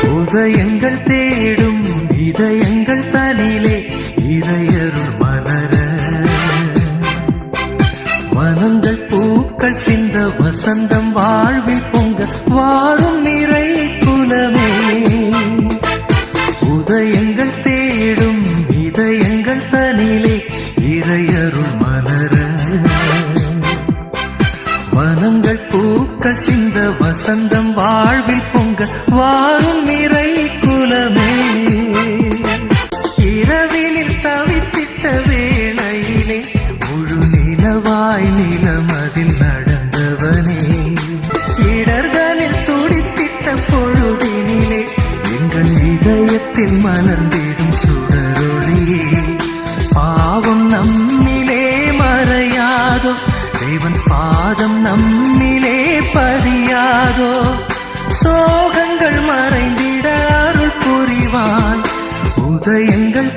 உதயங்கள் தேடும் இதயங்கள் தனிலே இறையருள் மலர வனங்கள் பூக்கள் சிந்த வசந்தம் வாழ்வில் பொங்க வாழும் நிறை குலமே. உதயங்கள் தேடும் இதயங்கள் தனிலே இறையருள் மலர வனங்கள் பூக்கள் சிந்த வசந்தம் வாழ்வில் பொங்க வாழும் நிறை குலமே. இரவினில் தவித்திட்ட வேளையிலே முழு நிலவாய் நிலமதில் நடந்தவனே. இடர்களில் துடித்திட்ட பொழுதினிலே எங்கள் இதயத்தில் மலர்ந்திடும் சுடரொளியே. பாவம் நம்மிலே மறையாதோ, தேவன் பாதம் நம்மிலே பதியாதோ. சோகங்கள் மறைந்திட அருள் புரிவான். உதயங்கள்